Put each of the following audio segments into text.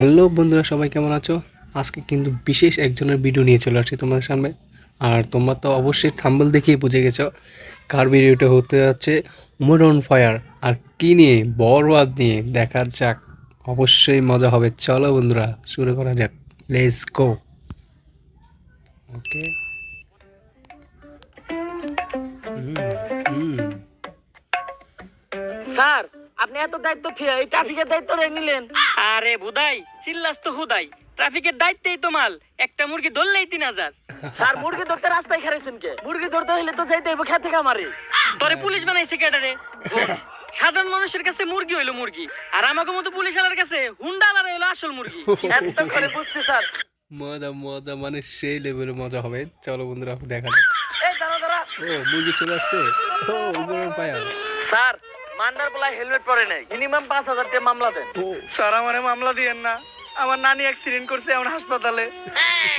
Hello বন্ধুরা, সবাই কেমন আছো? আজকে কিন্তু বিশেষ একজনের ভিডিও নিয়ে চলে আসছি তোমাদের সামনে। আর তোমরা তো অবশ্যই থাম্বনেল দেখেই বুঝে গেছো কার ভিডিওটা হতে যাচ্ছে। Mood on fire. আর কি নিয়ে? বরবাদ নিয়ে। দেখা যাক, অবশ্যই মজা হবে। চলো বন্ধুরা, শুরু করা যাক। Let's go. Okay. Hmm. Sir, আপনি এত দায়িত্ব থিয়া এই ট্রাফিকের দায়িত্ব নিলেন? আরে বুদাই, চিল্লাস তো হুদাই। ট্রাফিকের দায়িত্বই তো মাল। একটা মুরগি ধরলেই 3000। স্যার, মুরগি ধরতে রাস্তায় খারাইছেন কে? মুরগি ধরতে হইলে তো যাইতে হইব খেতে খামারে। তোরে পুলিশ বানাইছে কেডারে? সাধারণ মানুষের কাছে মুরগি হইলো মুরগি, আর আমাকে মতো পুলিশ আলার কাছে হুন্ডা আলার হইলো আসল মুরগি। এত করে বুঝছি স্যার। মজা মজা মানে সেই লেভেলের মজা হবে। চলো বন্ধুরা, দেখা যাক। এই দাঁড়া দাঁড়া। ও, মুরগি চলে আসছে। ও, মুড অন ফায়ার। স্যার, মান্দার বলা হেলমেট পরে নাই, মিনিমাম 5000 টাকা মামলা দেন। ও, স্যার আমারে মামলা দিয়েন না। আমার নানি অ্যাক্সিডেন্ট করছে আমার হাসপাতালে।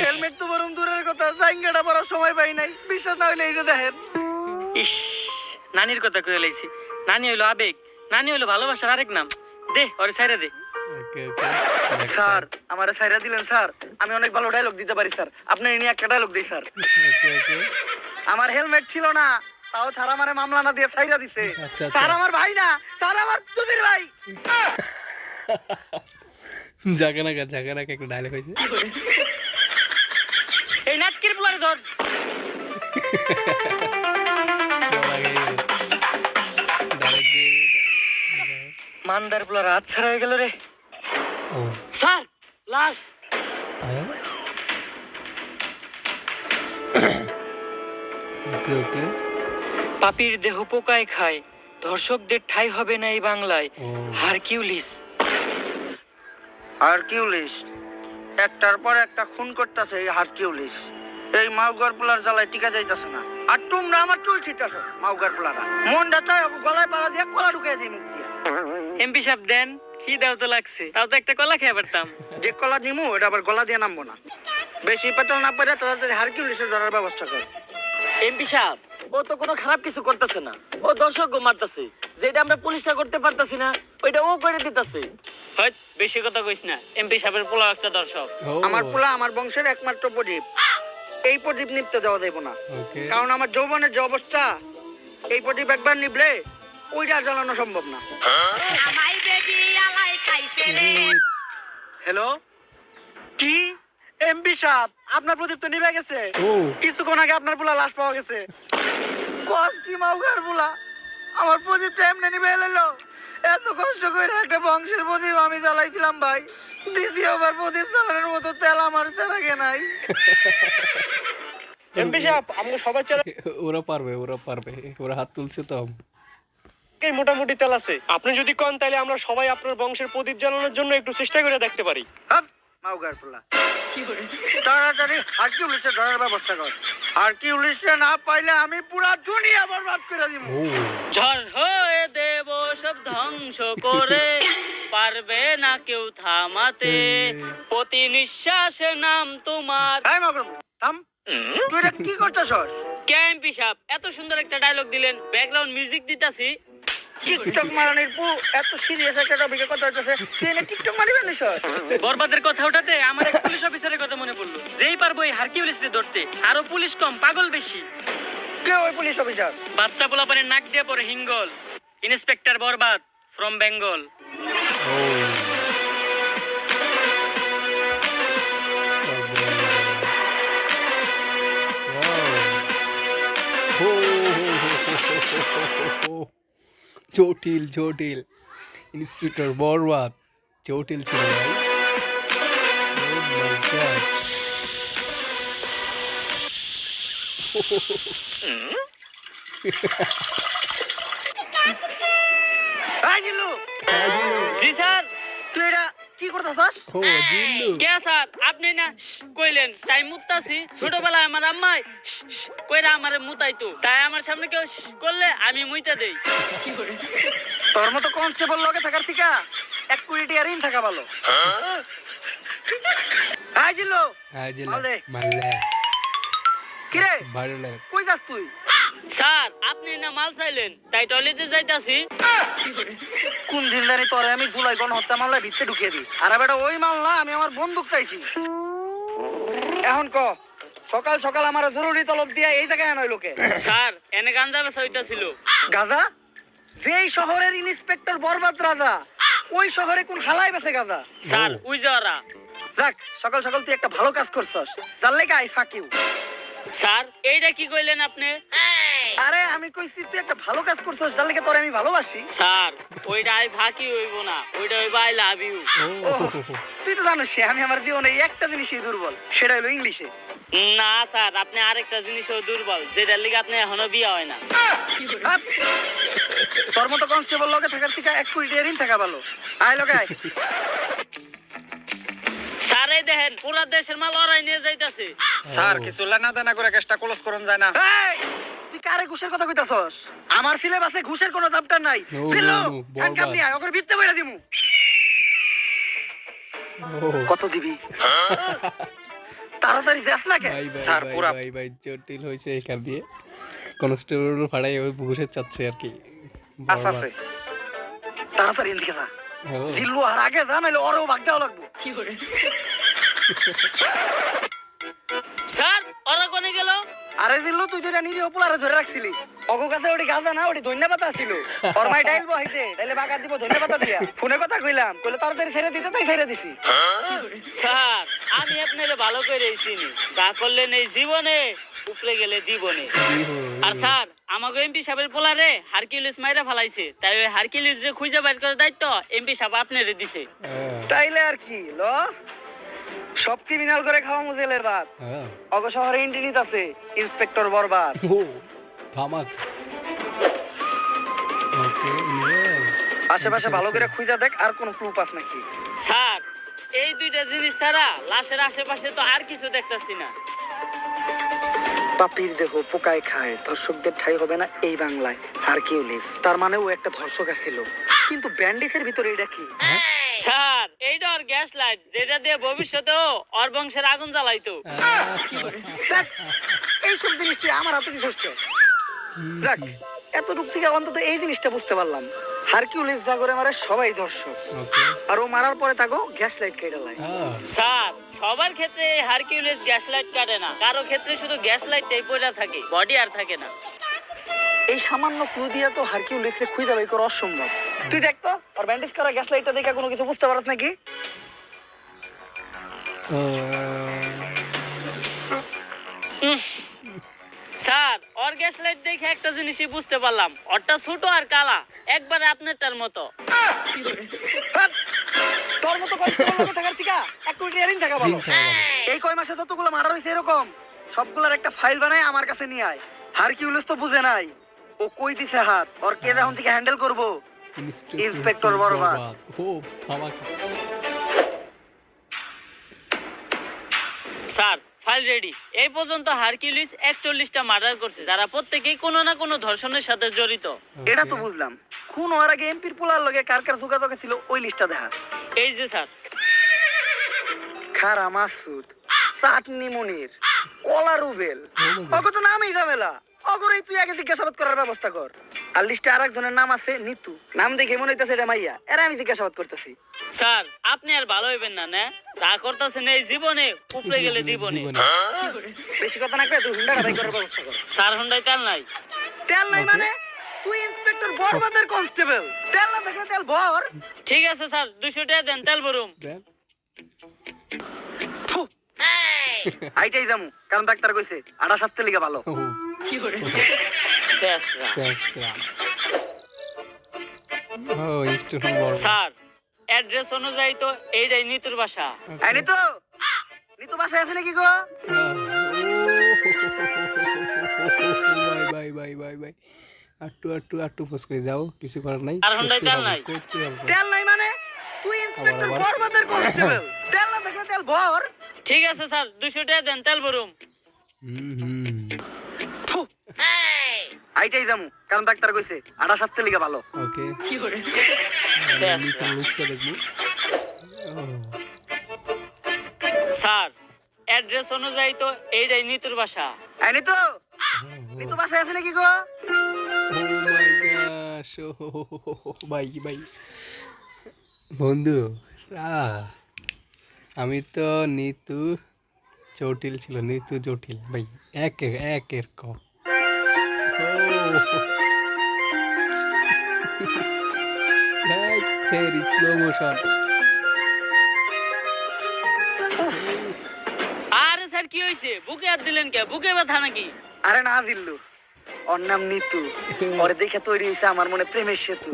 হেলমেট তো বরং দূরের কথা, জাইঙ্গাটা পরার সময় পাই নাই। বিশ্বাস না হইলে এই যে দেখেন। ইস, নানির কথা কয়ে লাইছি। নানি হইলো আবেগ, নানি হইলো ভালোবাসার আরেক নাম। দে ওরে ছাইরা দে। ওকে ওকে। স্যার আমারে ছাইরা দিলেন স্যার। আমি অনেক ভালো ডায়লগ দিতে পারি স্যার। আপনি এনে একটা ডায়লগ দিই স্যার। ওকে ওকে। আমার হেলমেট ছিল না, তাও ছাড়া আমারে মামলা না দিয়ে ছাইরা দিছে। আচ্ছা, আচ্ছা। স্যার আমার ভাই না, স্যার আমার চুদির ভাই। জাগানাকা জাগানাকা একটা ডায়লগ হয়েছে। এই নাটকির পোলারে ধর। মান্দার পোলার হাত ছাড়া হয়ে গেল রে। ও, স্যার, লাশ। ওকে ওকে। পাপির দেহ পোকায় খায়, ধর্ষকদের ঠাঁই হবে না এই বাংলায়। ও, হারকিউলিস। হারকিউলিস একটার পর একটা খুন করতেছে। এই হারকিউলিস এই মাউগার পোলার জ্বালায় টিকা যাইতাছে না। আর তোমরা আমার টুল ছিটাছ মাউগার পোলারা। মনটা চাই গলায় পাড়া দিয়ে কলা ঢুকে দিই মুখ দিয়ে। এমপি সাহেব দেন, কি দাও তো লাগছে, তাও তো একটা কলা খেয়ে পারতাম। যে কলা নিমু এটা আবার গলা দিয়ে নামবো না। বেশি পেতাল না পারে তাড়াতাড়ি হারকিউলিসের ধরার ব্যবস্থা কর। এমপি সাহেব, ও তো কোনো খারাপ কিছু করতেছে না, ও দর্শক মারতেছে। যেটা আমরা পুলিশটা করতে পারতাছি না, ওইটা ও করে দিতেছে। হয় বেশি কথা কইস না, এমপি সাহেবের পোলা একটা দর্শক। ও, আমার পোলা আমার বংশের একমাত্র প্রদীপ। এই প্রদীপ নিপতে দেওয়া যাইব না, ওকে। কারণ আমার যৌবনের যে অবস্থা, এই প্রদীপ একবার নিবলে ওইটা আর জ্বালানো সম্ভব না। হ্যালো, কি এমপি সাহেব, আপনার প্রদীপ তো নিভে গেছে। ও, কিছুক্ষণ আগে আপনার পোলা লাশ পাওয়া গেছে। কস কি মাউগার পোলা, আমার প্রদীপটা এমনি নিভে এলো। এত কষ্ট করে একটা বংশের প্রদীপ আমি জ্বালাইছিলাম ভাই। দ্বিতীয়বার প্রদীপ জ্বালানোর মতো তেল আমার তেরাগে নাই। এমপি সাহেব, আমাকে সবাই চলে ওরা পারবে ওরা পারবে, ওরা হাত তুলছে তো। মোটামুটি তেল আছে। আপনি যদি কন তাহলে আমরা সবাই আপনার বংশের প্রদীপ জ্বালানোর জন্য একটু চেষ্টা করে দেখতে পারি। মাউগার পোলা, তাড়াতাড়ি হারকিউলিসে ধরার ব্যবস্থা কর। হারকিউলিসে না পাইলে আমি পুরা দুনিয়া বরবাদ করে দিব। ও, ঝড় হয়ে দেব সব ধ্বংস করে, পারবে না কেউ থামাতে। প্রতি নিঃশ্বাসে নাম তোমার। হাই মাউগার পোলা, থাম। তুই এটা কি করতেছস? এমপি সাহেব, এত সুন্দর একটা ডায়লগ দিলেন, ব্যাকগ্রাউন্ড মিউজিক দিতাছি। টিকটক মারানির পু এত সিরিয়াস একটা টপিকে কথা হইতেছে, তুই এনে টিকটক মারিবেন নিছস? বরবাদের কথা ওঠাতে আমার এক পুলিশ অফিসারের কথা মনে পড়লো। যেই পারবো এই হারকিউলিসকে ধরতে, আরো পুলিশ কম, পাগল বেশি। কে ওই পুলিশ অফিসার? বাচ্চা পোলাপানের নাক দিয়ে পরে হিঙ্গল। Inspector Barbad from Bengal. ও। জটিল জটিল। ইন্সপেক্টর বরবাদ জটিল ছিল ভাই। Oh my god. এই জিল্লু, জি স্যার। তুই এটা কি করতেছস? ও, জিল্লু। কে স্যার, আপনি না কইলেন তাই মুতাছি। ছোটবেলায় আমার আম্মাই কইরা আমারে মুতাইতো, তাই আমার সামনে কেউ করলে আমি মুইতা দেই। তোর মতো কনস্টেবল লগে থাকার থেকে 1 কোটি টাকা ঋণ থাকা ভালো। এই জিল্লু, হ্যাঁ, জিল্লু। মালে। মাল্লা। কি রে, ভালো লাগে। কই যাস তুই? স্যার আপনি না মাল চাইলেন তাই টয়লেটে যাইতাছি। কোন দিন জানি তোরে আমি জুলাই গণহত্যা মামলায় ভিতরে ঢুকিয়ে দিই। আর বেটা ওই মাল না, আমি আমার বন্দুক চাইছি। এখন ক, সকাল সকাল আমার জরুরি তলব দিয়া এই জায়গায় আনয় লোকে। স্যার এনে গাঞ্জা বেচা হইতাছিল। গাজা? যেই শহরের ইন্সপেক্টর বরবাদ রাজা, ওই শহরে কোন হালাই বেছে গাজা? Sir we যাওয়ারা। যাক, সকাল সকাল তুই একটা ভালো কাজ করছস, যার লেগে আই ফাক ইউ। স্যার এইটা কি কইলেন আপনি? আরে আমি কইছি তুই একটা ভালো কাজ করছস, যার লেগে তোরে আমি ভালোবাসি। স্যার ওইটা আই ফাঁকি হইব না, ওইটা হইব আই লাভ ইউ। ও, তুই তো জানিস আমি আমার জীবনে এই একটা জিনিসই দুর্বল, সেটা হলো ইংলিশে। না স্যার আপনি আরেকটা জিনিসও দুর্বল, যেটার লিগে আপনি এখনো বিয়ে হয় না। হাট! তোর মতো কনস্টেবল লগে থাকার থেকে 1 কোটি টাকা ঋণ থাকা ভালো। আয় লগে আয়। স্যার এই দেখেন পুরা দেশের মাল ওরাই নিয়ে যাইতাছে। স্যার কিছু লেনা দেনা করে কেসটা ক্লোজ করুন যায় না। এই, তুই কারে ঘুষের কথা কইতাছস? আমার সিলেবাসে ঘুষের কোনো চ্যাপ্টার নাই। No, ফিরলো, no, no, হ্যান্ডকাপ বরবাদ। নিয়ে আয়, ওকে ভিত্তে বইরা দিমু। কত দিবি? তাড়াতাড়ি যাস না কে? ভাই ভাই স্যার, ভাই পুরা- ভাই ভাই জটিল হয়েছে এখান দিয়ে কনস্টেবল ফাড়াই ওই ঘুষে চাচ্ছে আর কি। আচ্ছা আছে। তাড়াতাড়ি এদিকে যা। ও, জিল্লু আর আগে যা, নাহলে ওরও ভাগ দেওয়া লাগবো। স্যার ওরা কোনে গেল? আরে জিল্লু, তুই যেটা নিরীহ পোলারে ধরে রাখছিলি, অগো কাছে ওটি গাঁজা না, ওটি ধন্যা পাতা ছিল। ফরমাই ডাইল বহাইতে, ডাইলে বাগার দিব ধন্যা পাতা দিয়া। ফোনে কথা কইলাম, কইলে তাড়াতাড়ি ছেড়ে দিতে, তাই ছেড়ে দিছি। স্যার আমি আপনারে ভালো করে চিনি, যা করলেন এই জীবনে উপরে গেলে জীবনে। আর স্যার আমাকে এমপি সাহেবের পোলারে হারকিউলিস মাইরা ফালাইছে, তাই ওই হারকিউলিস রে খুঁজে বের করার দায়িত্ব এমপি সাহেব আপনারে দিছে। তাইলে আর কি ল, সব ক্রিমিনাল করে খাওয়া মুজেলের ভাত। অগ শহরে ইন্টিনিত আছে ইন্সপেক্টর বরবাদ। ও ধামাক। ওকে আশেপাশে ভালো করে খুঁজা দেখ, আর কোনো ক্লু পাস নাকি। স্যার এই দুইটা জিনিস ছাড়া লাশের আশেপাশে তো আর কিছু দেখতাছি না। পাপির দেহ পোকায় খায়, ধর্ষকদের ঠাই হবে না এই বাংলায়। হারকিউলিস, তার মানে ও একটা ধর্ষক ছিল। কিন্তু ব্যান্ডিসের ভিতরে এটা কি? স্যার এইটা ওর গ্যাস লাইট, যেটা দিয়ে ভবিষ্যতেও ওর বংশের আগুন জ্বালাইতো। দেখ, এইসব জিনিস তুই আমার হাতে দিছিস কে? যাক, এতটুক থেকে অন্তত এই জিনিসটা বুঝতে পারলাম, হারকিউলিস যা করে মারে সবাই ধর্ষক, ওকে আর ও মারার পরে তাকে গ্যাস লাইট কেটে লাই। স্যার সবার ক্ষেত্রে এই হারকিউলিস গ্যাস লাইট কাটে না, কারো ক্ষেত্রে শুধু গ্যাস লাইটটাই পড়া থাকে, বডি আর থাকে না। এই সামান্য ক্লু দিয়া তো হারকিউলিসকে খুঁজে বাই করা অসম্ভব। তুই দেখ তো, আর ব্যান্ডেজ করা গ্যাস লাইটটা দেখে কোনো কিছু বুঝতে পারছ নাকি? স্যার ওর গ্যাস লাইট দেখে একটা জিনিসই বুঝতে পারলাম, ওরটা ছোট আর কালা, একবারে আপনারটার মতো। হাট! তোর মতো কনস্টেবল লগে থাকার থেকে 1 কোটি টাকা ঋণ থাকা ভালো। এই কয় মাসে যতগুলো মার্ডার হইছে এরকম, সবগুলোর একটা ফাইল বানাই আমার কাছে নিয়ে আয়। হারকিউলিস তো বুঝে নাই ও কই দিছে হাত, ওর কে এখন থেকে হ্যান্ডেল করবো। ইন্সপেক্টর বরবাদ। ও ধামাক। Sir file ready. এই পর্যন্ত হারকিউলিস 41টা মার্ডার করছে, যারা প্রত্যেকেই কোনো না কোনো ধর্ষণের সাথে জড়িত। এটা তো বুঝলাম, খুন হওয়ার আগে এমপির পোলার লগে কার কার যোগাযোগ ছিল ওই লিস্টটা দেখা। এই যে স্যার, খারা মাসুদ, চাটনি মনির, কলা রুবেল, অগো তো নামই ঝামেলা। অগরেই তুই আগে জিজ্ঞাসাবাদ করার ব্যবস্থা কর। আর লিস্টে আরেকজনের নাম আছে নিতু, নাম দেখে মনে হইতেছে এটা মাইয়া, এরা আমি জিজ্ঞাসাবাদ করতেছি। স্যার আপনি আর ভালো হইবেন না, না যা করতেছেন এই জীবনে উপরে গেলে দিবনে। বেশি কথা না কয়ে তুই হুন্ডাটা বাই করার ব্যবস্থা কর। স্যার হুন্ডাই তেল নাই। তেল নাই মানে? তুই ইন্সপেক্টর বরবাদের কনস্টেবল, তেল না থাকলে তেল ভর। ঠিক আছে স্যার 200 টাকা দেন, তেল ভরুম। থু। আইটাই যামু, কারণ ডাক্তার কইছে আড়া সাথে লিগা ভালো। শেষরা। স্যার অ্যাড্রেস অনুযায়ী তো এইটাই নিতুর বাসা। এই নিতু, নিতু বাসায় আছে নাকি গো? Bye bye bye bye. আট্টু ফস করে যাও, কিছু করার নাই। আর হুন্ডাই তেল নাই। তেল নাই মানে? তুই ইন্সপেক্টর বরবাদের কনস্টেবল, তেল না থাকলে তেল ভর। ঠিক আছে স্যার 200 টাকা দেন, তেল ভরুম। থু। আইটাই যামু, কারণ ডাক্তার কইছে আড়া সাথে লিগা ভালো। ওকে শেষরা। লুকটা দেখবো। স্যার অ্যাড্রেস অনুযায়ী তো এইটাই নিতুর বাসা। এই নিতু, নিতু বাসায় আছে নাকি গো? ও মাই গশ, ভাই ভাই বন্ধু, আমি তো নিতু জটিল ছিল, নিতু জটিল ভাই, একের একের ক স্লো মোশন। আরে স্যার কি হয়েছে? বুকে হাত দিলেন কে? বুকে ব্যথা নাকি? আরে না দিল্লু, ওর নাম নিতু। ওরে দেখে তৈরি হয়েছে আমার মনে প্রেমের সেতু।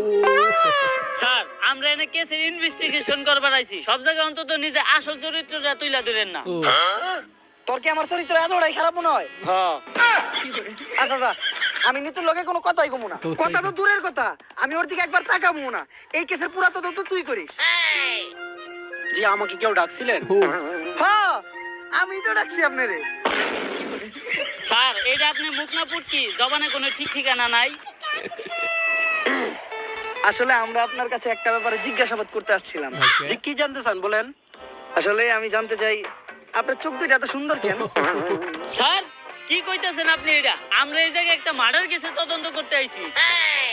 স্যার আমরা এনে কেসের ইনভেস্টিগেশন করবার আইছি, সব জায়গায় অন্তত নিজে আসল চরিত্রটা তুইলা ধরেন না। ও তোর কি আমার চরিত্র এতটাই খারাপ মনে হয়? হ্যাঁ আচ্ছা দা, আমি নিতুর লগে কোনো কথাই কমু না। কথাই কথা তো দূরের কথা, আমি ওর দিকে একবার তাকাবো না। এই কেসের পুরা তদন্ত তুই করিস। জি, আমাকে কেউ ডাকছিলেন? ও হ্যাঁ, আমি তো ডাকছি আপনারে। স্যার এটা আপনি মুখ না পুটকি, জবানে কোনো ঠিক ঠিকানা নাই। আসলে আমরা আপনার কাছে একটা ব্যাপারে জিজ্ঞাসাবাদ করতে আসছিলাম। Okay. জি, কি জানতে চান বলেন? আসলে আমি জানতে চাই আপনার চোখ দুইটা এত সুন্দর কেন? স্যার কি কইতাছেন আপনি? এটা আমরা এই জায়গায় একটা মার্ডার কেসে তদন্ত করতে আইছি।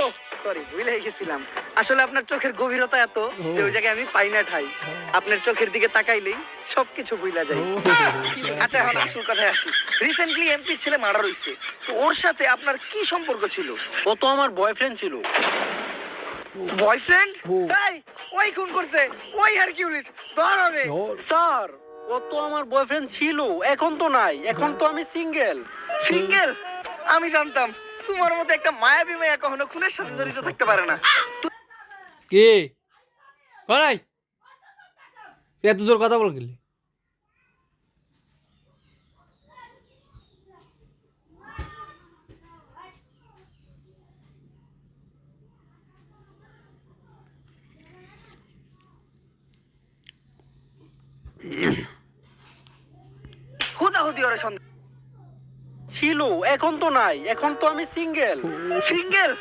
ও সরি, ভুলে গেছিলাম। আসলে আপনার চোখের গভীরতা এত যে ওই জায়গায় আমি পাই না ঠাই। আপনার চোখের দিকে তাকাইলেই সবকিছু ভুলা যায়। আচ্ছা, এখন আসল কথায় আসি। রিসেন্টলি এমপি ছেলে মার্ডার হইছে, তো ওর সাথে আপনার কি সম্পর্ক ছিল? ও তো আমার বয়ফ্রেন্ড ছিল। বয়ফ্রেন্ড? ও। তাই ওই খুন করতে, ওই হারকিউলিস ধর হবে। স্যার, ও তো আমার বয়ফ্রেন্ড ছিল, এখন তো নাই, এখন তো আমি সিঙ্গেল। সিঙ্গেল? আমি জানতাম তোমার মতো একটা মায়াবী মেয়ে কখনো খুনের সাথে জড়িত থাকতে পারে না। কে করাই এত জোর কথা বল গেলি? হুদাহুদি ওরে সন্দেহ। ছিল, এখন তো নাই, এখন তো আমি সিঙ্গেল। সিঙ্গেল?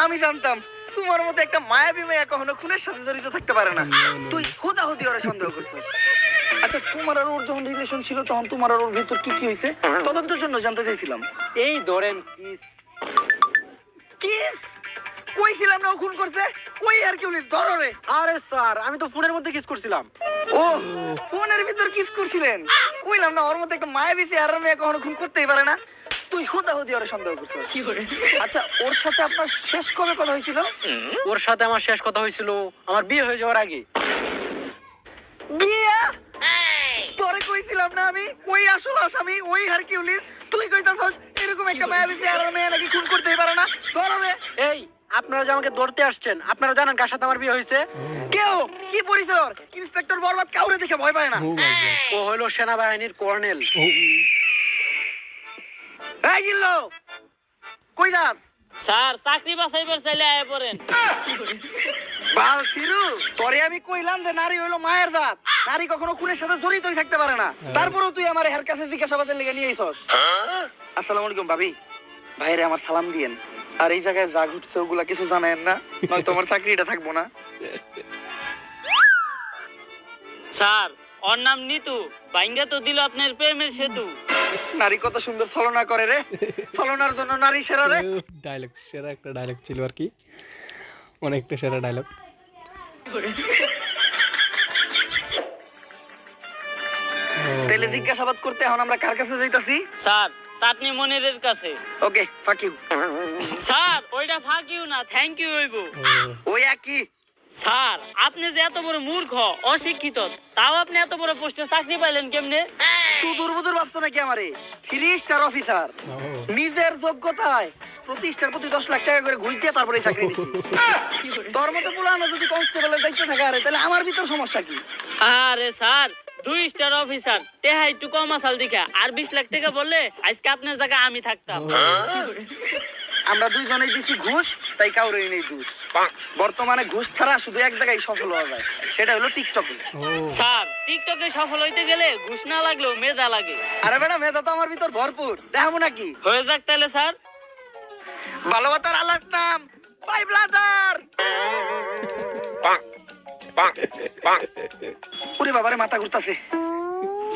আমি জানতাম তোমার মতো একটা মায়াবী মেয়ে কখনো খুনের সাথে জড়িত থাকতে পারে না। তুই হুদাহুদি ওরে সন্দেহ করছিস। আচ্ছা, তোমার আর ওর যখন রিলেশন ছিল তখন তোমার আর ওর ভিতর কি কি হয়েছে তদন্তের জন্য জানতে চাইছিলাম। এই ধরেন কিস। কিস? কইছিলাম না ও খুন করছে, ওই আর কি উনি ধরো রে। আরে স্যার, আমি তো ফোনের মধ্যে কিস করছিলাম। ও ফোনের ভিতর কিস করছিলেন? কইলাম না ওর মধ্যে একটা মায়াবী চেহারা মেয়ে কখনো খুন করতেই পারে না। তুই হুদাহুদি ওরে সন্দেহ করছিস। আচ্ছা, ওর সাথে আপনার শেষ কবে কথা হয়েছিল? ওর সাথে আমার শেষ কথা হয়েছিল আমার বিয়ে হয়ে যাওয়ার আগে। বিয়া? তোরে কইছিলাম না আমি ওই আসল আসামি, ওই হারকিউলিস। তুই কইতাছস এরকম একটা মায়াবী চেহারার মেয়ে নাকি খুন করতেই পারে না? ধরো রে। এই, আপনারা যে আমাকে ধরতে আসছেন, আপনারা জানেন কার সাথে আমার বিয়ে হয়েছে? কেউ কি পরিচয়? ইন্সপেক্টর বরবাদ কাউরে দেখে ভয় পায় না। ও মাই গড, ও হলো সেনাবাহিনীর কর্নেল। ও এই জিল্লো, কই যাস? স্যার চাকরি বাছাইবার চাইলে আয় পড়েন। বাল ফিরু, তোরে আমি কইলাম যে নারী হইলো মায়ের দাঁত, নারী কখনো খুনের সাথে জড়িতই থাকতে পারে না। তারপরেও তুই আমার হের কাছে জিজ্ঞাসাবাদের লেগে নিয়ে আইছস। আসসালামু আলাইকুম ভাবি, ভাইরে আমার সালাম দিয়েন। আর এই জায়গায় যা ঘুরছে ওগুলা কিছু জানেন না, নয়তো আমার চাকরিটা থাকবো না। স্যার ওর নাম নিতু, বাইঙ্গা তো দিল আপনার প্রেমের সেতু। নারী কত সুন্দর ছলনা করে রে, ছলনার জন্য নারী সেরা রে। ডায়লগ, সেরা একটা ডায়লগ ছিল আর কি, অনেকটা সেরা ডায়লগ। তাইলে জিজ্ঞাসাবাদ করতে এখন আমরা কার কাছে যাইতাছি? স্যার চাটনি মনিরের কাছে। ওকে, ফাক ইউ। স্যার ওইটা ফাঁক ইউ না, থ্যাংক ইউ হইব। ওই একই। স্যার আপনি যে এত বড় মূর্খ অশিক্ষিত, তাও আপনি এত বড় পোস্টে চাকরি পাইলেন কেমনে? তুই দুর্বুদুর ভাবছো নাকি আমারে? 3 স্টার অফিসার, নিজের যোগ্যতায় প্রতি স্টার প্রতি 10 লাখ টাকা করে ঘুষ দিয়ে তারপরে এই চাকরি নিছি। তোর মতো পুলানো যদি কনস্টেবলের দায়িত্ব থাকে আরে, তাহলে আমার ভিতর সমস্যা কি? আরে স্যার 2 স্টার অফিসার, টেহা একটু কম আসাল দেখা, আর 20 লাখ টাকা বললে আজকে আপনার জায়গায় আমি থাকতাম। আমরা দুইজনেই দিছি ঘুষ, তাই কাউরেই নেই দোষ। বর্তমানে ঘুষ ছাড়া শুধু এক জায়গায় সফল হওয়া যায়, সেটা হলো টিকটকে। স্যার টিকটকে সফল হইতে গেলে ঘুষ না লাগলেও মেধা লাগে। আরে বেটা, মেধা তো আমার ভিতর ভরপুর, দেখাবো নাকি? হয়ে যাক তাহলে স্যার। ভালোবাসার আল্লাহর নাম পাই ব্লাদার। ওরে বাবারে, মাথা ঘুরতাছে।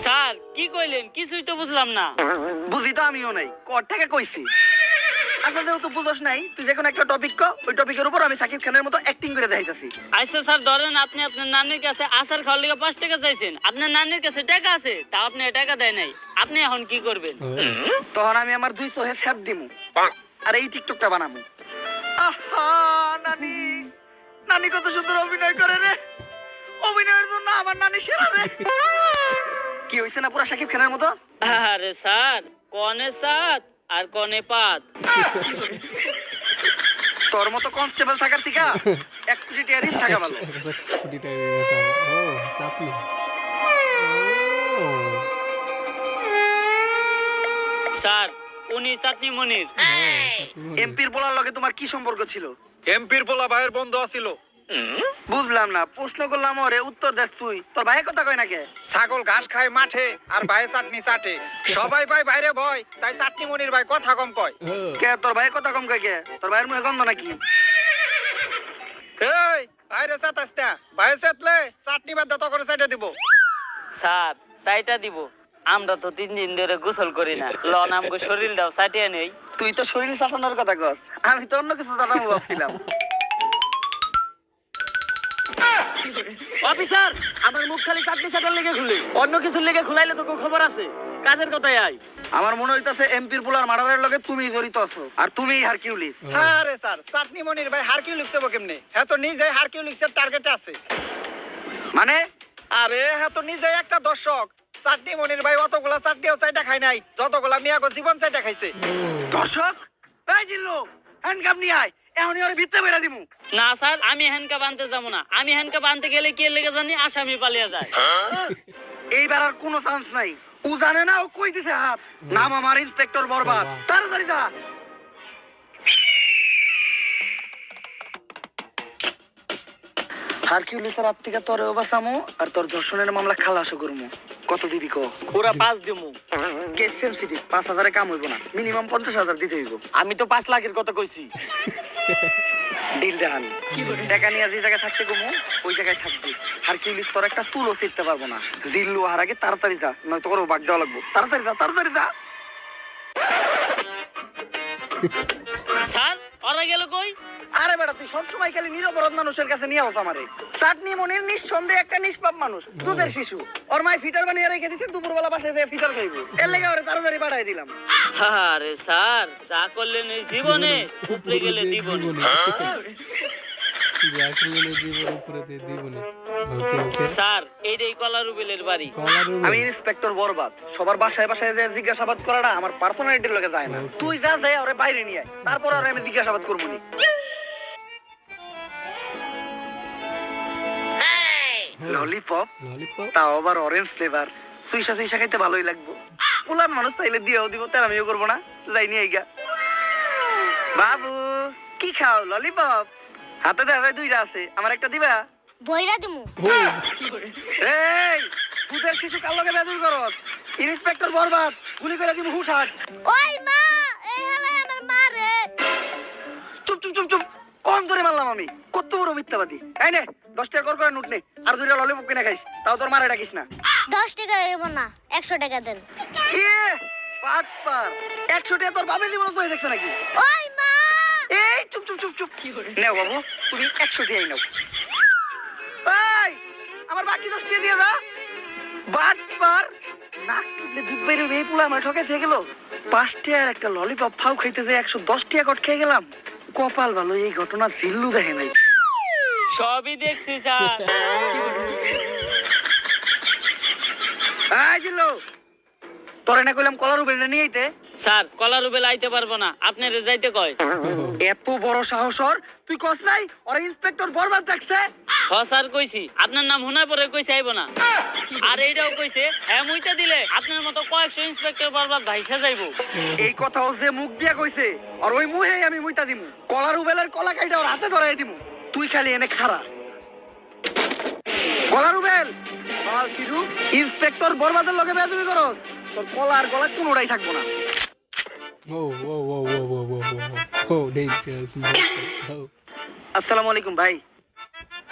স্যার কি কইলেন? কিছুই তো বুঝলাম না। বুঝি তো আমিও নাই, কর থেকে কইছি। আচ্ছা যেহেতু বুঝোস নাই, তুই যে কোনো একটা টপিক ক, ওই টপিকের উপর আমি সাকিব খানের মতো অ্যাক্টিং করে দেখাইতাছি। আচ্ছা স্যার, ধরেন আপনি আপনার নানির কাছে আচার খাওয়ার লিগে 5 টাকা চাইছেন, আপনার নানির কাছে টাকা আছে, তা আপনি টাকা দেয় নাই, আপনি এখন কি করবেন? তখন আমি আমার 2 চোহে ছ্যাপ দিমু আর এই টিকটকটা বানামু। আহা নানি, নানি কত সুন্দর অভিনয় করে রে, অভিনয়ের জন্য আমার নানি সেরা রে। কি হইছে না পুরা সাকিব খানের মতো? আরে স্যার, কনে সাত আর কনে পাত। তোর মতো কনস্টেবল থাকার থেকে 1 কোটি টাকা ঋণ থাকা ভালো। কোটি টাকা দিতে হবে। ও চাপলি। ও স্যার, উনি চাটনি মনির। এমপির বলার লগে তোমার কি সম্পর্ক ছিল? এমপির পোলা ভাইয়ের বন্ধু আছিল। বুঝলাম না, প্রশ্ন করলাম ওরে উত্তর দেস তুই। তোর ভাই কথা কয় না কে? ছাগল ঘাস খায় মাঠে আর ভাই চাটনি চাটে। সবাই ভাই বাইরে ভয়, তাই চাটনি মনির ভাই কথা কম কয়। কে তোর ভাই কথা কম কয় কে? তোর ভাইয়ের মুখে গন্ধ নাকি? এই বাইরে চাটাস না, ভাই চাটলে চাটনি বাদ দত করে চাইটা দিব। স্যার, চাইটা দিব। আমরা তো 3 দিন ধরে গোসল করি না, লন আমগো শরীরটাও চাটিয়ে নেই। তুই তো শরীর চাটানোর কথা কস, আমি তো অন্য কিছু চাটাবো ভাবছিলাম। অফিসার, আমার মুখ খালি চাটনি চাটার লেগে খুলে, অন্য কিছুর লেগে খুলাইলে তো কোনো খবর আছে। কাজের কথাই আই। আমার মনে হইতাছে এমপির পোলার মার্ডারের লগে তুমি জড়িত আছো, আর তুমিই হারকিউলিস। আরে স্যার, চাটনি মনির ভাই হারকিউলিক্স হবো কেমনে? হ্যাঁ তো নিজে হারকিউলিক্সের টার্গেটে আছে। মানে আরে হ্যাঁ তো নিজে একটা দর্শক। চাটনি মনির ভাই অতগুলা চাটনিও চাইটা খায় নাই যতগুলা মিয়াগো জীবন চাইটা খাইছে। দর্শক, এই জিল্লু, হ্যান্ডকাপ নিয়ে আয়, এখনই ওরে ভিতরে বেরা দিমু। না স্যার, আমি হ্যান্ডকাপ আনতে যাবো না। আমি হ্যান্ডকাপ আনতে গেলে কে লেগে জানি আসামি পালিয়ে যায়। এইবার আর কোনো চান্স নাই। ও জানে না ও কই দিছে হাত। নাম আমার ইন্সপেক্টর বরবাদ। তাড়াতাড়ি যা। হারকিউলিসের হাত থেকে তোরে বাঁচামু আর তোর ধর্ষণের মামলা খালাসও করমু। কত দিবি কো? পুরা 5 দিমু। কেস সেনসিটিভ, 5,000 কাম হইব না, মিনিমাম 50,000 দিতে হইব। আমি তো 5 লাখের কথা কইছি। Deal done. টাকা নিয়ে যে জায়গায় থাকতে কমু ওই জায়গায় থাকবি। হারকিউলিস তোর একটা চুলও ছিঁড়তে পারবো না। জিল্লু হার আগে তাড়াতাড়ি যা, নয়তো ওরও বাগ দেওয়া লাগবো। তাড়াতাড়ি যা, তাড়াতাড়ি যা। স্যার, ওরা গেল কই? আরে বেটা, তুই সবসময় খালি নিরপরাধ মানুষের কাছে নিয়ে আস আমারে। চাটনি মনির নিঃসন্দেহে একটা নিষ্পাপ মানুষ, দুধের শিশু। ওর মায় ফিটার বানিয়ে রেখে দিতে, দুপুরবেলা বাসায় যেয়ে ফিটার খাইবো। এর লেগে ওরে তাড়াতাড়ি পাঠাই দিলাম। আরে স্যার, যা করলেন এই জীবনে, উপরে গেলে দিবনি। জাকিরের জীবন উপরে দিয়ে দিবনি। ওকে ওকে। স্যার, এইটাই কলারুবেলের বাড়ি। আমি ইন্সপেক্টর বরবাদ। সবার বাসায় বাসায় যে জিজ্ঞাসাবাদ করাটা আমার পার্সোনালিটির লগে যায় না। তুই যা যাই ওরে বাইরে নিয়ে আয়, তারপর আর আমি জিজ্ঞাসাবাদ করবো নি। Lollipop, lollipop. তাও আবার অরেঞ্জ ফ্লেভার। সুইসা সুইসা খাইতে ভালোই লাগবো। পুলান মানুষ তাইলে দিয়েও দিব, তার আমিও করবো না। যাই নিয়ে আইগা। বাবু কি খাও? ললিপপ? হাতে দেখা যায় 2টা আছে, আমার একটা দিবা? বইরা দিমু। এই দুধের শিশু কার লগে বেজুর করস? ইন্সপেক্টর বরবাদ, গুলি করে দিমু হুটহাট। ওই মা, এই হালাই আমার মা রে। চুপ চুপ চুপ চুপ, কোন ধরে মারলাম আমি? কত বড় মিথ্যাবাদী। এই নে 10 টাকা করে নোট নে, আর 2টা ললিপপ কিনে খাইস, তাও তোর মারে ডাকিস না। 10 টাকা হইব না, 100 টাকা দেন। ইয়ে পাট পার, 100 টাকা তোর বাপের জীবন তোই দেখছ নাকি? ওই মা, এই চুপ চুপ চুপ চুপ। নাও বাবু, তুমি 100 টাকাই নাও। এই আমার বাকি 10 টাকা দিয়ে দা। বাট পার, নাক টুটলে দুধ বের হয়ে পুলা আমার ঠকে থেকে গেল। 5 টাকার একটা ললিপপ ফাউ খাইতে যে 110 টাকা কট খেয়ে গেলাম। কপাল ভালো, এই ঘটনা জিল্লু দেখে নাই। সবই দেখছি স্যার। এই জিল্লু, তোরে না কইলাম কলার উপরে নিয়ে আইতে? স্যার, কলারুবেল আইতে পারবো না, আপনারে যাইতে কয়। এত বড় সাহস ওর, তুই কস নাই ওরা ইন্সপেক্টর বরবাদ ডাকছে? হ স্যার, কইছি আপনার নাম হুনার পরে কইছে আইব না। আর এইটাও কইছে হ্যাঁ মুইতে দিলে আপনার মতো কয়েকশো ইন্সপেক্টর বরবাদ ভাইসা যাইবো। এই কথাও যে মুখ দিয়া কইছে, আর ওই মুহেই আমি মুইতা দিমু। কলার উবেলের কলা কাইটা ওর হাতে ধরাই দিমু। তুই খালি এনে খাড়া। কলার উবেল বাল কিরু, ইন্সপেক্টর বরবাদের লগে বেয়াদবি করস, তোর কলার গলা কোনোটাই থাকবো না। ও ও ও ও ও ও ও ডেঞ্জারাস ও। আসসালামু আলাইকুম ভাই।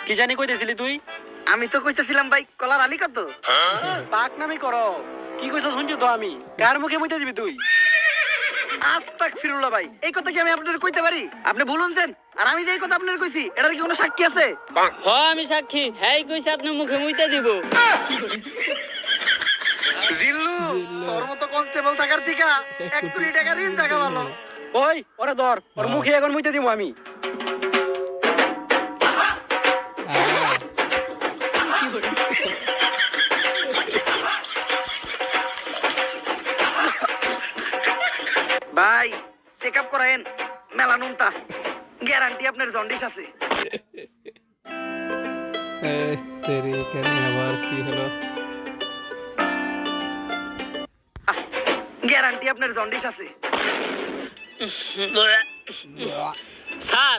কি জানি কইতেছিলি তুই? আমি তো কইতেছিলাম ভাই, কলার আলী কত? পাক নামি করো। কি কইছ শুনছি তো আমি। কার মুখে মুইতে দিবি তুই? আস্তাক ফিরুল্লাহ ভাই, এই কথা কি আমি আপনাদের কইতে পারি? আপনি ভুলুন দেন। আর আমি যে এই কথা আপনাদের কইছি, এটার কি কোনো সাক্ষী আছে? হ আমি সাক্ষী, হ্যাঁ কইছে আপনি মুখে মুইতে দিব। জিল্লু, তোর মতো কনস্টেবল থাকার থেকে 1 কোটি টাকা ঋণ থাকা ভালো। ওই ওরে ধর, ওর মুখে এখন মুইতে দিব আমি। ভাই, চেক আপ করায়েন, মেলানুনটা গ্যারান্টি আপনার জন্ডিস আছে। তেরি এখানে আবার কি হলো? গ্যারান্টি আপনার জন্ডিস আছে। স্যার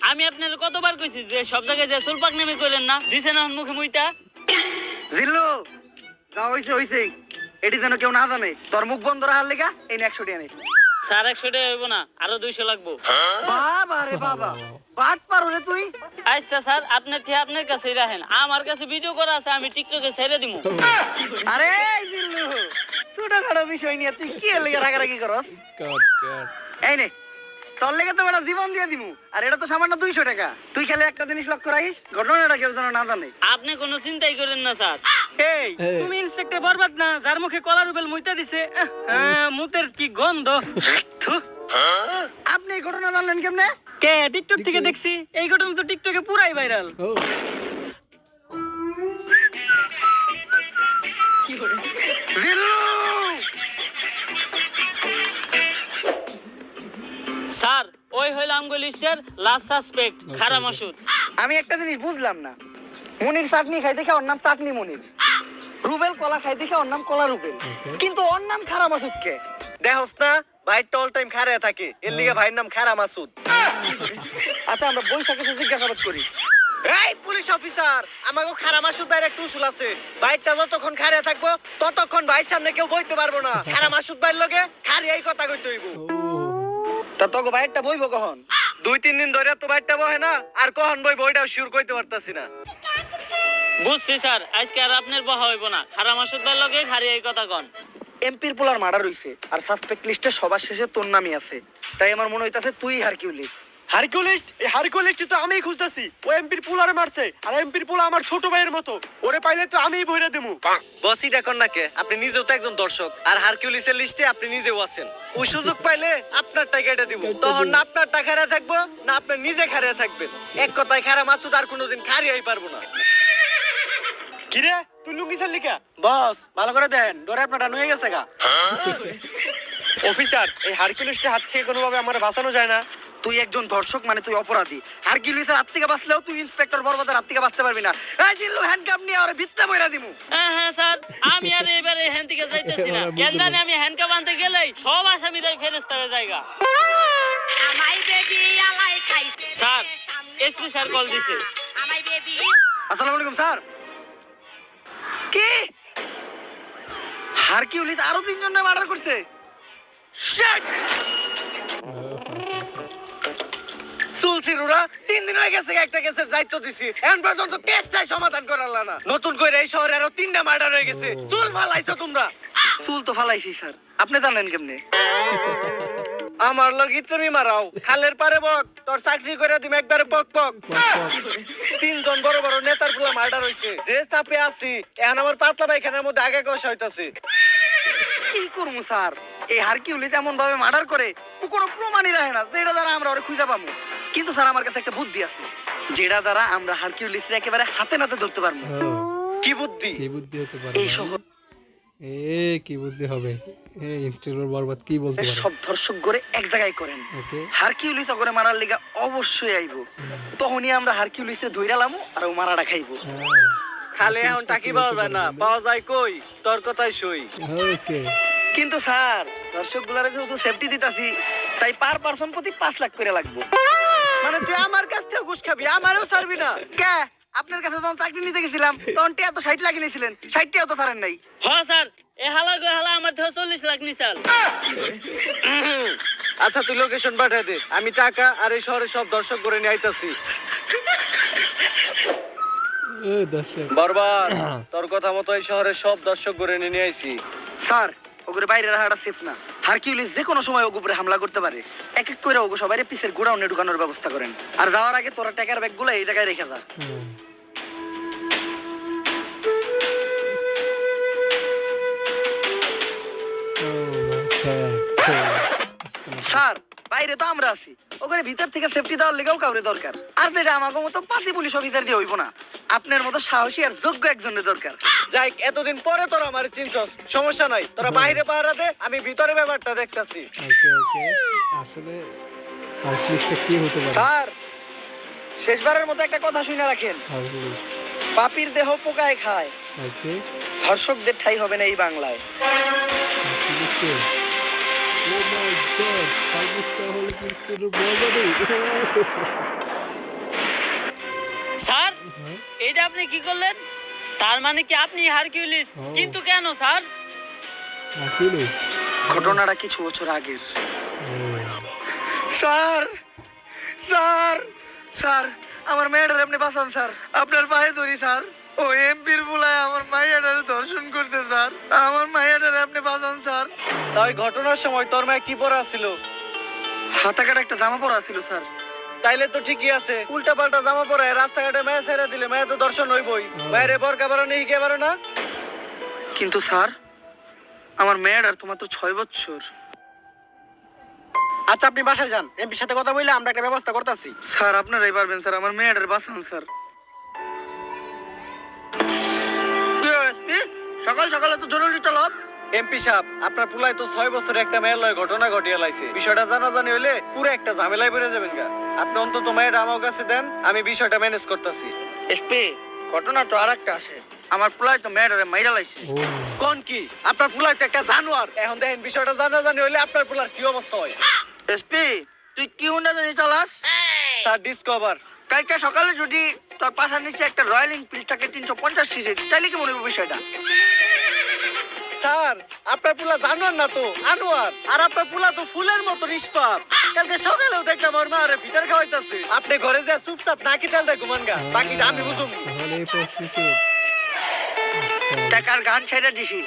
আমি আপনার কতবার কইছি যে সব জায়গায় যে সুলপাক নামে কইলেন না, দিছেন এখন মুখে মুইতা। জিল্লু, যা হইছে হইছে, এটি যেন কেউ না জানে। তোর মুখ বন্ধ রাখার লেগা এই 100 টাকা নে। স্যার 100 টাকা হইব না, আরো 200 লাগবো। বাবা রে বাবা, বাট পারো রে তুই। আচ্ছা স্যার, আপনার ঠিক আপনার কাছেই রাখেন, আমার কাছে ভিডিও করা আছে, আমি টিকটকে ছেড়ে দিমু। আরে জিল্লু, ছোটখাটো বিষয় নিয়ে তুই কি লেগে রাগারাগি করস? কাট কাট। এই নে, তোর লেগে তো বেটা জীবন দিয়ে দিমু, আর এটা তো সামান্য 200 টাকা। তুই খালি একটা জিনিস লক্ষ্য রাখিস, ঘটনাটা কেউ যেন না জানে। আপনি কোনো চিন্তাই করেন না স্যার। এই এই। তুমি ইন্সপেক্টর বরবাদ না, যার মুখে কলার উবেল মুইতা দিছে? মুতের কি গন্ধ! থু। আপনি এই ঘটনা জানলেন কেমনে? কে টিকটক থেকে দেখছি, এই ঘটনা তো টিকটকে পুরাই ভাইরাল। ও জিল্লু, স্যার ওই হইল আমগো লিস্টের লাস্ট সাসপেক্ট খারা মাসুদ। আমি একটা জিনিস বুঝলাম না। মনির চাটনি খাই দেখে ওর নাম চাটনি মনির, রুবেল কলা খাই দেখে ওর নাম কলা রুবেল, কিন্তু ওর নাম খারা মাসুদ কে? দেখোস না ভাইটা অল টাইম খাড়ায় থাকে, এর লিগে ভাইয়ের নাম খারা মাসুদ। আচ্ছা, আমরা বৈশাখে জিজ্ঞাসাবাদ করি। এই পুলিশ অফিসার, আমাকে খারা মাসুদ ভাইয়ের একটা উসুল আছে। ভাইটা যতক্ষণ খাড়ায় থাকবো ততক্ষণ ভাইয়ের সামনে কেউ বইতে পারবো না। খারা মাসুদ ভাইয়ের লগে খাড়ি এই কথা কইতে হইব। তা তোকে বাইরটা বইব কখন? 2-3 দিন ধরে তো ভাইটা বহে না, আর কখন বই বইটাও শিওর কইতে পারতাছি না। বুঝছি স্যার, আজকে আর আপনার বহা হইব না, খারা মাসুদ ভাইয়ের লগে খারি এই কথা কন। এমপির পোলার মার্ডার হইছে, আর সাসপেক্ট লিস্টে সবার শেষে তোর নামই আছে। তাই আমার মনে হইতাছে তুই হারকিউলিস। হারকিউলিস্ট? এই হারকিউলিস্ট তো আমিই খুঁজতাছি। ও এমপির পোলারে মারছে, আর এমপির পোলা আমার ছোট ভাইয়ের মতো। ওরে পাইলে তো আমিই বইরা দেবো। বসই ডাকন না কে? আপনি নিজেও তো একজন দর্শক, আর হারকিউলিসের লিস্টে আপনি নিজেও আছেন। ওই সুযোগ পাইলে আপনার টাকাটা দিব, তখন না আপনার টাকা খাড়া থাকবো, না আপনি নিজে খাড়া থাকবেন। এক কথায় খাড়া মাসুদ আর কোনোদিন খাড়িয়াই পারবো না। কিরে তুই লুঙ্গি ছাড়লি কে? বস, ভালো করে দেন, ডরে আপনারটা নুয়ে গেছে গা। অফিসার, এই হারকিউলিস্টের হাত থেকে কোনোভাবে আমার বাঁচানো যায় না? তুই একজন দর্শক মানে তুই অপরাধী। হারকিউলিসের হাত থেকে বাঁচলেও তুই ইন্সপেক্টর বরবাদের হাত থেকে বাঁচতে পারবি না। এই জিল্লু, হ্যান্ডকাপ নিয়ে ওরে ভিত্তা বইরা দিমু। হ্যাঁ স্যার, আমি আর এবারে হ্যান থেকে যাইতেছি না। কেন জানি আমি হ্যান্ডকাপ আনতে গেলেই সব আসামিরাই ফেরেস্তা হয়ে জায়গা। আমাই বেবি আলাই খাইছে স্যার, এসপি স্যার কল দিছে। আমাই বেবি আসসালামু আলাইকুম স্যার। কি হারকিউলিস আরো 3 জন মার্ডার করছে? শিট! সুলসিরুরা 3 দিন হয়ে গেছে একটা কেসের দায়িত্ব দিছি, এখন পর্যন্ত কেসটাই সমাধান করালা না। নতুন করে এই শহরে আরো 3টা মার্ডার হয়ে গেছে। চুল ফালাইছো তোমরা। চুল তো ফালাইছি স্যার, আপনি জানেন কেমনে? আমার লগি তুমি মারাও, খালের পারে বক, তোর চাকরি করে দিম একবারে পক পক। 3 জন বড় বড় নেতার গুলা মার্ডার হইছে, যে চাপে আছি এখন আমার পাতলা পায়খানার মধ্যে আগে কষা হইতাছে। কি করবো স্যার, এই হারকিউলিস এমন ভাবে মার্ডার করে ও কোনো প্রমাণই রাখে না যেটা দ্বারা আমরা ওরে খুঁজে পাবো। কিন্তু স্যার, আমার কাছে একটা বুদ্ধি আছে, যেটা দ্বারা আমরা হারকিউলিসকে একেবারে হাতে নাতে ধরতে পারবো। কি বুদ্ধি? কি বুদ্ধি হতে পারে? এই শহর কি বুদ্ধি হবে? ইনস্টিটিউট বরবাদ কি বলতে পারে? সব দর্শক গড়ে এক জায়গায় করেন, ওকে, হারকিউলিস ওরে মারার লিগা অবশ্যই আইবো। তখনই আমরা হারকিউলিসে ধইরালামু আর ও মারাটা খাইবো। খালে এখন টাকি পাওয়া যায় না, পাওয়া যায় কই? তোর কথাই সই। ওকে। কিন্তু স্যার, দর্শক গুলারে যেহেতু সেফটি দিতাছি, তাই পার পারসন প্রতি 5 লাখ করে লাগবো। মানে তুই আমার কাছ থেকে ঘুষ খাবি, আমারও ছাড়বি না? কে? আপনার কাছে যখন চাকরি নিতে গেছিলাম তখন টিয়া তো 60 লাখ নিয়েছিলেন, 60 টিয়াও তো ছাড়েন নাই। হ্যাঁ স্যার, এ হালা গো হালা আমার থেকে 40 লাখ নিছাল। আচ্ছা তুই লোকেশন পাঠিয়ে দে, আমি টাকা আর এই শহরে সব দর্শক করে নিয়ে আইতাছি। ও দর্শক, বরবাদ, তোর কথা মতো এই শহরের সব দর্শক করে নিয়ে আইছি। স্যার, ওগুলো বাইরে রাখাটা সেফ না। হারকিউলিস যে কোনো সময় ওর উপরে হামলা করতে পারে। এক এক করে ওগো সবাই পিসের গোডাউনে ঢুকানোর ব্যবস্থা করেন। আর যাওয়ার আগে তোরা টাকার ব্যাগগুলো এই জায়গায় রেখে যা। হুম। Oh my God. স্যার বাইরে তো আমরা আছি, ওখানে ভিতর থেকে সেফটি দেওয়ার লেগেও কাউরে দরকার। আর যেটা আমাকে মতো পাতি পুলিশ অফিসার দিয়ে হইব না, আপনার মতো সাহসী আর যোগ্য একজনের দরকার। যাই এতদিন পরে তোরা আমার চিনছস, সমস্যা নাই, তোরা বাইরে পাহারা দে, আমি ভিতরে ব্যাপারটা দেখতাছি। ওকে ওকে, আসলে হারকিউলিসটা কি হতে পারে? স্যার শেষবারের মতো একটা কথা শুনে রাখেন, হারকিউলিস। পাপির দেহ পোকায় খায়, ওকে, ধর্ষকদের ঠাই হবে না এই বাংলায়। Hercules K? O my god, হারকিউলিসটা হলো ক্রিস্টিয়ানো রোনালদো। স্যার এটা আপনি কি করলেন? তার মানে কি আপনি হারকিউলিস? ও। কিন্তু কেন স্যার? হারকিউলিস। ঘটনাটা কিছু বছর আগের। ও, স্যার স্যার স্যার আমার মেয়েটার আপনি বাঁচান স্যার, আপনার পায়ে ধরি স্যার। ও এমপির বুলায় আমার মাইয়াটারে ধর্ষণ করতে স্যার, আমার মাইয়াটারে আপনি বাঁচান স্যার। তাই ঘটনার সময় তোর মায়ে কি পরা ছিল? হাতা কাটা একটা জামা পরা ছিল স্যার। তাইলে তো ঠিকই আছে, উল্টা পাল্টা জামা পরে রাস্তাঘাটে মায়া ছেড়ে দিলে মায়া তো দর্শন হইবই। বাইরে বরকা বারো হিগে বারো না। কিন্তু স্যার আমার মেয়েটার তো মাত্র 6 বছর। আচ্ছা আপনি বাসায় যান, এমপির সাথে কথা বললে আমরা একটা ব্যবস্থা করতেছি। স্যার আপনারাই পারবেন স্যার, আমার মেয়েটার বাঁচান স্যার। সকাল সকালে তো জরুরি তলব। এমপি সাহেব, আপনার পুলাই তো 6 বছরে একটা মেয়ের লয় ঘটনা ঘটিয়ে লাইছে। বিষয়টা জানাজানি হইলে পুরো একটা ঝামেলায় পড়ে যাবেন গা। আপনি অন্তত মেয়ের আমার কাছে দেন, আমি বিষয়টা ম্যানেজ করতেছি। এসপি ঘটনা তো আরেকটা আসে, আমার পোলায় তো মেয়েটারে মাইরা লাইছে। ও, কোন কি? আপনার পুলাই তো একটা জানোয়ার। এখন দেখেন বিষয়টা জানাজানি হইলে আপনার পুলার কি অবস্থা হয়। এসপি তুই কি হুন্ডা জানি চালাস? Sir discover. কালকে সকালে যদি তোর পাশার নিচে একটা রয়্যাল এনফিল্ড থাকে 350 সিসি, তাইলে কি মনে হবে বিষয়টা? স্যার আপনার পুলা জানোয়ার না তো আনোয়ার, আর আপনার পুলা তো ফুলের মতো নিষ্পাপ। কালকে সকালেও দেখলাম ওর মারে ফিটার খাওয়াইতাছে। আপনি ঘরে যা চুপচাপ নাকি তেলটা ঘুমান গা, বাকিটা আমি বুঝুম। তাহলে এই পরিস্থিতি। টাকার গান ছেড়ে দিছি,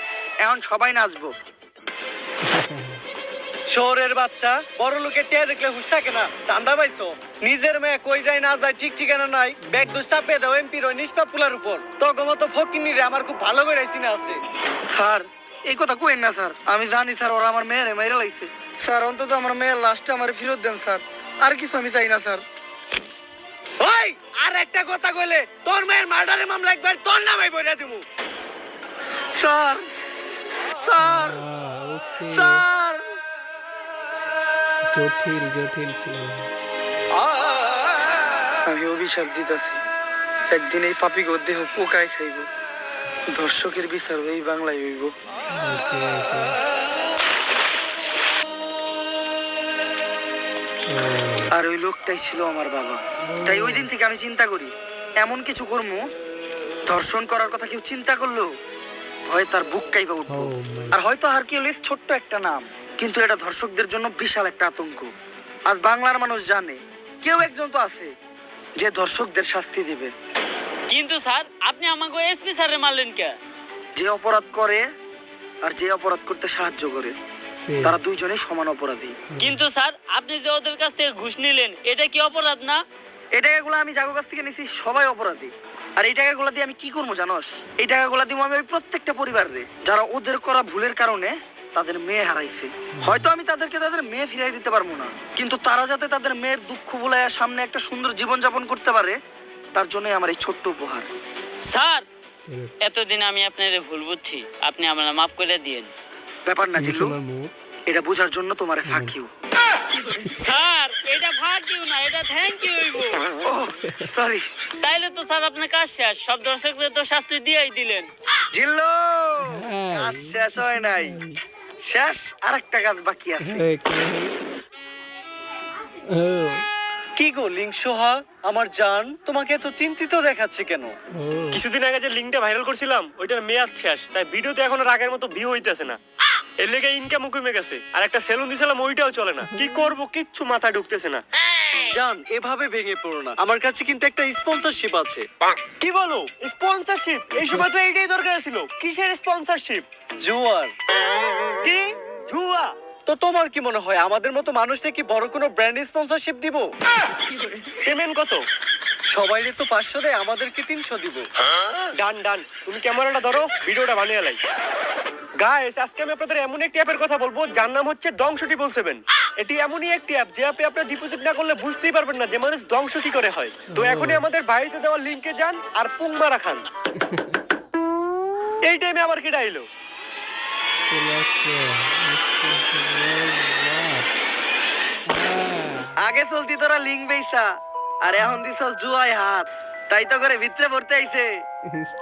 এখন সবাই নাচবো। শহরের বাচ্চা বড় লোকের টেয়া দেখলে হুশ থাকে না, ধান্দা পাইছো? নিজের মেয়ে কই যায় না যায় ঠিক ঠিকানা নাই, ব্যাগ দোষ চাপিয়ে দাও এমপির ওই নিষ্পাপ পুলার উপর। তগমতো ফকিনি রে আমার খুব ভালো করে চিনা আছে। স্যার এই কথা কইেন না স্যার, আমি জানি স্যার ওরা আমার মেয়েরে মেরে লাইছে। স্যার অন্তত আমার মেয়ের লাস্টে আমার ফেরত দেন স্যার, আর কিছু আমি চাই না স্যার। ওই আর একটা কথা কইলে তোর মেয়ের মার্ডারের মামলা একবার তোর নামে বইরা দিমু। স্যার স্যার ওকে, স্যার জটিল জটিল ছিল। আমি অভিশাপ দিতেছি, একদিন এই পাপিকে দেহ পোকায় খাইব, ধর্ষকের বিচার এই বাংলায় হইব। ওকে ওকে। আর ওই লোকটাই ছিল আমার বাবা। তাই ওই দিন থেকে আমি চিন্তা করি, এমন কিছু করবো ধর্ষণ করার কথা কেউ চিন্তা করলো ভয় তার বুক কাইপা উঠবো। Oh my আর হয়তো হারকিউলিস ছোট্ট একটা নাম, কিন্তু এটা ধর্ষকদের জন্য বিশাল একটা আতঙ্ক। আজ বাংলার মানুষ জানে কেউ একজন তো আছে যে ধর্ষকদের শাস্তি দিবে। কিন্তু স্যার আপনি আমাকে এসপি স্যারে মারলেন কে? যে অপরাধ করে আর যে অপরাধ করতে সাহায্য করে, same. তারা দুইজনেই সমান অপরাধী। কিন্তু স্যার আপনি যে ওদের কাছ থেকে ঘুষ নিলেন এটা কি অপরাধ না? এই টাকাগুলো আমি যাগো কাছ থেকে নিছি, সবাই অপরাধী। আর এই টাকাগুলো দিয়ে আমি কি করবো জানোস? এই টাকাগুলো দিব আমি ওই প্রত্যেকটা পরিবারে যারা ওদের করা ভুলের কারণে তাদের মেয়ে হারাইছে। হয়তো আমি তাদেরকে তাদের মেয়ে ফিরাই দিতে পারবো না, কিন্তু তারা যাতে তাদের মেয়ের দুঃখ ভুলাইয়া সামনে একটা সুন্দর জীবন যাপন করতে পারে, তার জন্যই আমার এই ছোট্ট উপহার। Sir Same. এতদিন আমি আপনাদের ভুল বুঝছি, আপনি আমার মাফ করে দিয়েন। ব্যাপার না জিল্লু, তোমার মুখ। এটা বোঝার জন্য তোমারে ফাঁক ইউ। স্যার এটা ভাগ দিও না, এটা থ্যাংক ইউ হইব। ও সরি তাইলে তো স্যার আপনার কাজ শেষ, সব দর্শকদের তো শাস্তি দিয়েই দিলেন। জিল্লু, হ্যাঁ। কাজ শেষ হয় নাই, শেষ আরেকটা কাজ বাকি আছে। Oh, কি গো লিংসোহা আমার জান, তোমাকে এত চিন্তিত দেখাচ্ছে কেন? oh. কিছুদিন আগে যে লিঙ্কটা ভাইরাল করছিলাম ওইটার মেয়াদ শেষ, তাই ভিডিওতে এখন আর আগের মতো ভিউ হইতেছে না। এর লেগে ইনকামও কমে গেছে, আর একটা সেলুন দিছিলাম ওইটাও চলে না। কি করব কিচ্ছু মাথায় ঢুকতেছে না। জান এভাবে ভেঙে পড়ো না, আমার কাছে কিন্তু একটা স্পন্সরশিপ আছে। কি বলো স্পন্সরশিপ? এই সময় তো এইটাই দরকার ছিল। কিসের স্পন্সরশিপ? জুয়ার। কি? জুয়া? তো তোমার কি মনে হয় আমাদের মতো মানুষকে কি বড় কোনো ব্র্যান্ড স্পন্সরশিপ দিব? পেমেন্ট কত? সবাইরে তো 500 দেয়, আমাদেরকে 300 দিব। ডান ডান, তুমি ক্যামেরাটা ধরো, ভিডিওটা বানিয়ে লাই। গাইস, আজকে আমি আপনাদের এমন একটি অ্যাপের কথা বলবো যার নাম হচ্ছে দংশ 777। এটি এমনই একটি অ্যাপ যে অ্যাপে আপনারা ডিপোজিট না করলে বুঝতেই পারবেন না যে মানুষ ধ্বংস কি করে হয়। তো এখনই আমাদের বাইরে দেওয়া লিংকে যান আর পুংমারা খান। এই টাইমে আবার কি ডাইলো? চলে আসছে আগে চলতি তোরা লিঙ্ক বেইসা আর এখন দিছস জুয়াই হাত, তাই তো করে ভিতরে পড়তে আইছে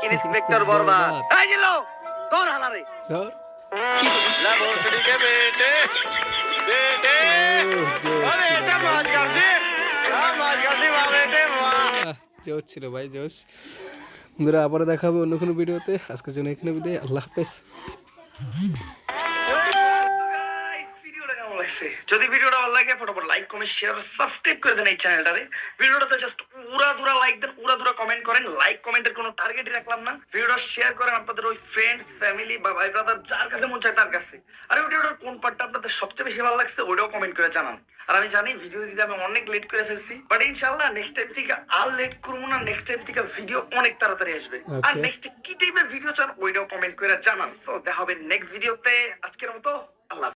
ইন্সপেক্টর বরবাদ। এই জিলো তোর হালারে ধর। লা ভোসড়ি কে বেটে বেটে আরে এটা মাছ কর দে, মাছ কর দে বেটে। জোশ ছিল ভাই, জোশ। বন্ধুরা আবারও দেখা হবে অন্য কোনো ভিডিওতে। আজকের জন্য এখানে বিদায়, আল্লাহ হাফেজ। ভিডিওটা কেমন লাগছে? যদি ভিডিওটা ভালো লাগে ফটাফট লাইক কমেন্ট শেয়ার সাবস্ক্রাইব করে দেন এই চ্যানেলটারে। ভিডিওটাতে জাস্ট উড়াধুরা লাইক দেন, উড়াধুরা কমেন্ট করেন। লাইক কমেন্টের কোনো টার্গেটই রাখলাম না। ভিডিওটা শেয়ার করেন আপনাদের ওই ফ্রেন্ডস ফ্যামিলি বা ভাই ব্রাদার যার কাছে মন চায় তার কাছে। আর ভিডিওটার কোন পার্টটা আপনাদের সবচেয়ে বেশি ভালো লাগছে ওইটাও কমেন্ট করে জানান। আর আমি জানি ভিডিও দিতে আমি অনেক লেট করে ফেলছি, বাট ইনশাআল্লাহ নেক্সট টাইম থেকে আর লেট করবো না। নেক্সট টাইম থেকে ভিডিও অনেক তাড়াতাড়ি আসবে। আর Okay. নেক্সট কি টাইপের ভিডিও চান ওইটাও কমেন্ট করে জানান। সো দেখা হবে নেক্সট ভিডিওতে। আজকের মতো আল্লাহ।